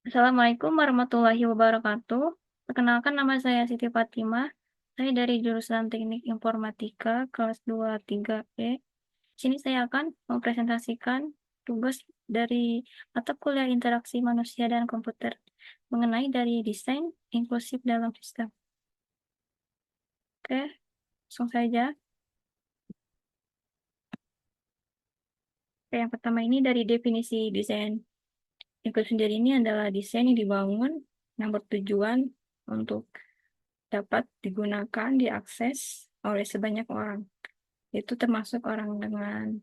Assalamualaikum warahmatullahi wabarakatuh. Perkenalkan, nama saya Siti Fatimah. Saya dari jurusan Teknik Informatika kelas 23E. Di sini saya akan mempresentasikan tugas dari mata kuliah interaksi manusia dan komputer mengenai dari desain inklusif dalam sistem. Oke, langsung saja. Yang pertama ini dari definisi desain inklusif sendiri, ini adalah desain yang dibangun yang bertujuan untuk dapat digunakan, diakses oleh sebanyak orang. Itu termasuk orang dengan,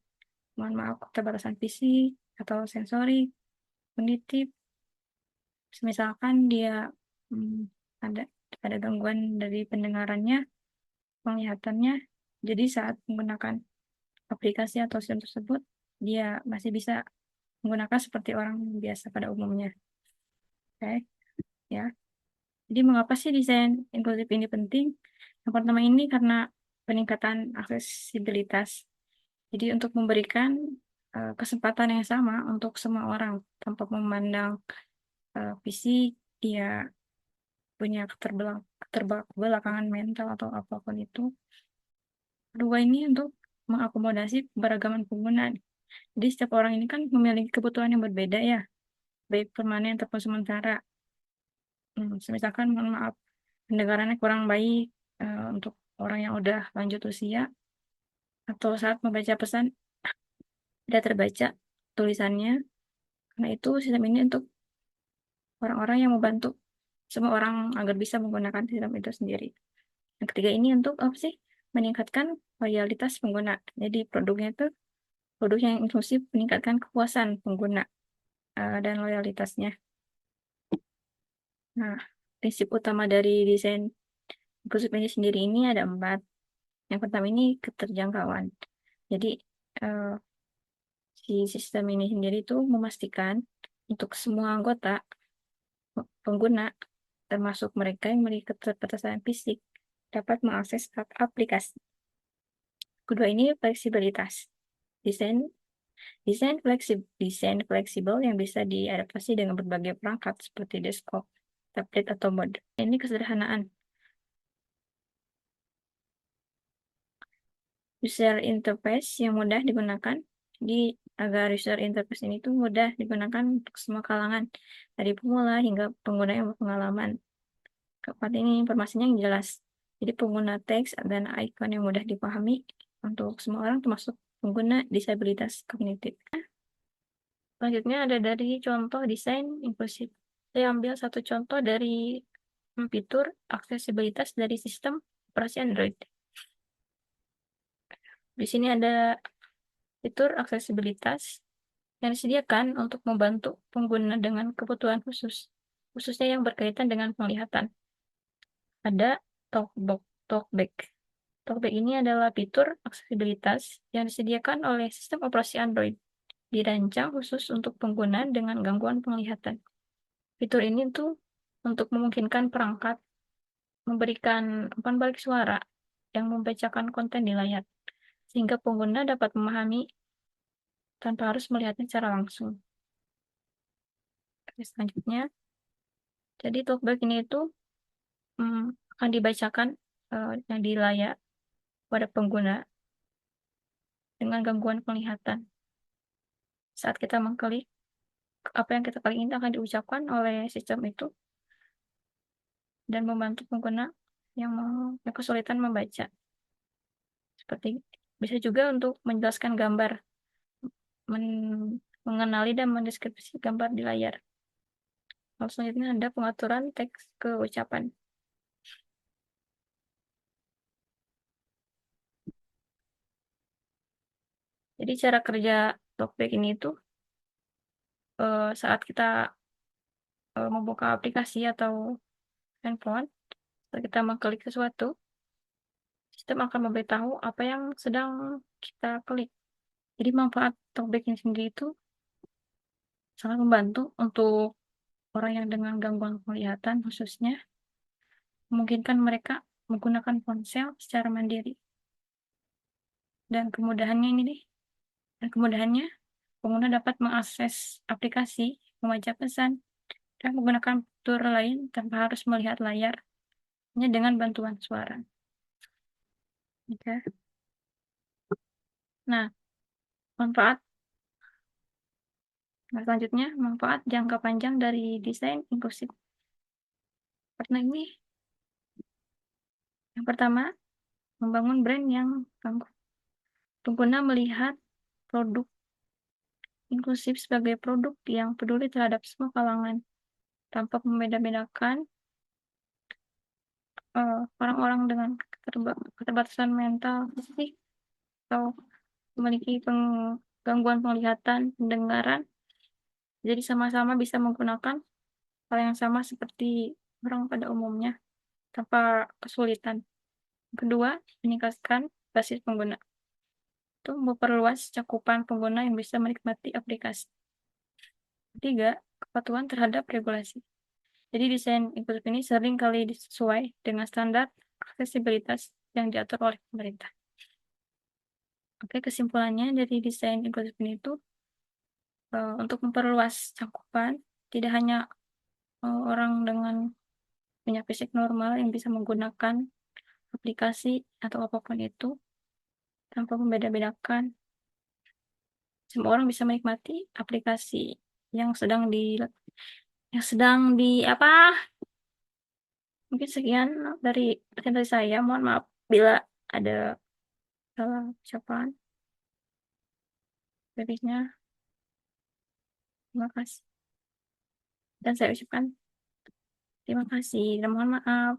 mohon maaf, keterbatasan fisik atau sensorik, kognitif. Misalkan dia hmm, ada ada gangguan dari pendengarannya, penglihatannya. Jadi saat menggunakan aplikasi atau sistem tersebut, dia masih bisa menggunakan seperti orang biasa pada umumnya. Oke, ya. Jadi mengapa sih desain inklusif ini penting? Yang pertama ini karena peningkatan aksesibilitas. Jadi untuk memberikan kesempatan yang sama untuk semua orang tanpa memandang fisik, dia punya keterbelakangan mental atau apapun itu. Kedua ini untuk mengakomodasi keberagaman pengguna. Jadi setiap orang ini kan memiliki kebutuhan yang berbeda ya, baik permanen ataupun sementara. Misalkan, mohon maaf, pendengarannya kurang baik untuk orang yang udah lanjut usia, atau saat membaca pesan tidak terbaca tulisannya. Karena itu sistem ini untuk orang-orang yang membantu semua orang agar bisa menggunakan sistem itu sendiri. Yang ketiga ini untuk apa sih? Meningkatkan loyalitas pengguna. Jadi produknya itu produk yang inklusif, meningkatkan kepuasan pengguna dan loyalitasnya. Nah, prinsip utama dari desain inklusif ini sendiri ini ada 4. Yang pertama ini keterjangkauan. Jadi eh, si sistem ini sendiri itu memastikan untuk semua anggota pengguna, termasuk mereka yang memiliki keterbatasan fisik, dapat mengakses aplikasi. Kedua ini fleksibilitas. Desain desain fleksibel yang bisa diadaptasi dengan berbagai perangkat seperti desktop, tablet atau mode. Ini kesederhanaan. User interface yang mudah digunakan. Di agar user interface ini tuh mudah digunakan untuk semua kalangan, dari pemula hingga pengguna yang berpengalaman. Keempat ini informasinya yang jelas. Jadi pengguna teks dan icon yang mudah dipahami untuk semua orang termasuk pengguna disabilitas kognitif. Selanjutnya ada dari contoh desain inklusif. Saya ambil satu contoh dari fitur aksesibilitas dari sistem operasi Android. Di sini ada fitur aksesibilitas yang disediakan untuk membantu pengguna dengan kebutuhan khusus, khususnya yang berkaitan dengan penglihatan. Ada TalkBack. TalkBack ini adalah fitur aksesibilitas yang disediakan oleh sistem operasi Android, dirancang khusus untuk pengguna dengan gangguan penglihatan. Fitur ini tuh untuk memungkinkan perangkat memberikan umpan balik suara yang membacakan konten di layar, sehingga pengguna dapat memahami tanpa harus melihatnya secara langsung. Oke, selanjutnya, jadi talkback ini itu hmm, akan dibacakan yang di layar pada pengguna dengan gangguan penglihatan. Saat kita mengklik, apa yang kita klik ini akan diucapkan oleh sistem itu dan membantu pengguna yang kesulitan membaca. Seperti bisa juga untuk menjelaskan gambar, mengenali dan mendeskripsi gambar di layar. Lalu selanjutnya ada pengaturan teks ke ucapan. Jadi cara kerja talkback ini itu saat kita membuka aplikasi atau handphone, saat kita mengklik sesuatu, sistem akan memberitahu apa yang sedang kita klik. Jadi manfaat talkback ini sendiri itu sangat membantu untuk orang yang dengan gangguan penglihatan khususnya, memungkinkan mereka menggunakan ponsel secara mandiri. Dan kemudahannya ini nih, dan kemudahannya pengguna dapat mengakses aplikasi, membaca pesan, menggunakan fitur lain tanpa harus melihat layar, hanya dengan bantuan suara. Oke. Nah, manfaat selanjutnya, manfaat jangka panjang dari desain inklusif. Karena ini, yang pertama, membangun brand yang tangguh. Pengguna melihat produk inklusif sebagai produk yang peduli terhadap semua kalangan, tanpa membeda-bedakan orang-orang dengan keterbatasan mental, fisik, atau memiliki gangguan penglihatan, pendengaran. Jadi sama-sama bisa menggunakan hal yang sama seperti orang pada umumnya tanpa kesulitan. Kedua, meningkatkan basis pengguna. Itu memperluas cakupan pengguna yang bisa menikmati aplikasi. Ketiga, kepatuhan terhadap regulasi. Jadi desain inklusif ini sering kali sesuai dengan standar aksesibilitas yang diatur oleh pemerintah. Oke, kesimpulannya dari desain inklusif ini itu untuk memperluas cakupan, tidak hanya orang dengan punya fisik normal yang bisa menggunakan aplikasi atau apapun itu tanpa membeda-bedakan. Semua orang bisa menikmati aplikasi yang sedang apa? Mungkin sekian dari presentasi saya. Mohon maaf bila ada salah ucapan. Lebihnya, terima kasih. Dan saya ucapkan terima kasih dan mohon maaf.